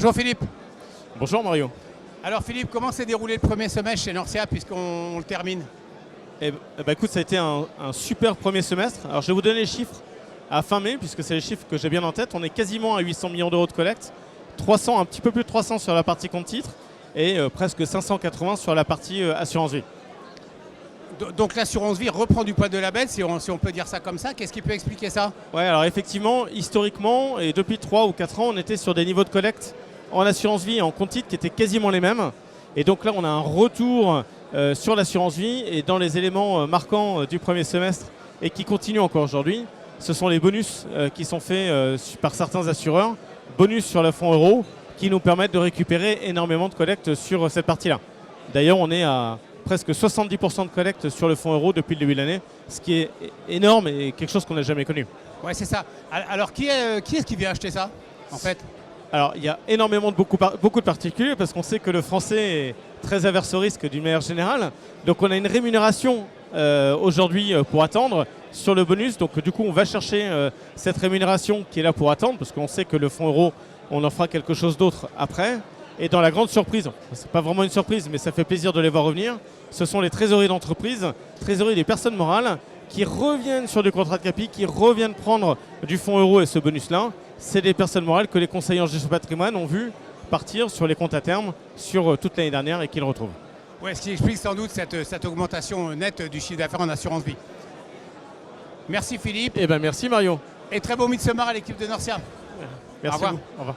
Bonjour Philippe. Bonjour Mario. Alors Philippe, comment s'est déroulé le premier semestre chez Norcia puisqu'on le termine? Écoute, ça a été un super premier semestre. Alors je vais vous donner les chiffres à fin mai, puisque c'est les chiffres que j'ai bien en tête. On est quasiment à 800 millions d'euros de collecte, 300, un petit peu plus de 300 sur la partie compte titre et presque 580 sur la partie assurance vie. Donc l'assurance vie reprend du poids de la bête, si on peut dire ça comme ça. Qu'est-ce qui peut expliquer ça? Ouais, alors effectivement, historiquement, et depuis 3 ou 4 ans, on était sur des niveaux de collecte en assurance vie et en compte titre qui étaient quasiment les mêmes. Et donc là, on a un retour sur l'assurance vie, et dans les éléments marquants du premier semestre et qui continuent encore aujourd'hui, ce sont les bonus qui sont faits par certains assureurs, bonus sur le fonds euro, qui nous permettent de récupérer énormément de collecte sur cette partie-là. D'ailleurs, on est à presque 70% de collecte sur le fonds euro depuis le début de l'année, ce qui est énorme et quelque chose qu'on n'a jamais connu. Ouais, c'est ça. Alors qui est-ce qui vient acheter ça, en fait? Alors, il y a énormément de beaucoup de particuliers, parce qu'on sait que le français est très averse au risque d'une manière générale. Donc on a une rémunération aujourd'hui pour attendre sur le bonus. Donc du coup, on va chercher cette rémunération qui est là pour attendre, parce qu'on sait que le fonds euro, on en fera quelque chose d'autre après. Et dans la grande surprise, c'est pas vraiment une surprise, mais ça fait plaisir de les voir revenir, ce sont les trésoreries d'entreprise, trésoreries des personnes morales, qui reviennent sur du contrat de capi, qui reviennent prendre du fonds euro et ce bonus-là. C'est des personnes morales que les conseillers en gestion patrimoine ont vu partir sur les comptes à terme sur toute l'année dernière et qu'ils retrouvent. Ouais, ce qui explique sans doute cette augmentation nette du chiffre d'affaires en assurance vie. Merci Philippe. Eh ben merci Mario. Et très beau midsummer à l'équipe de Norcia. Merci. Au revoir. Au revoir.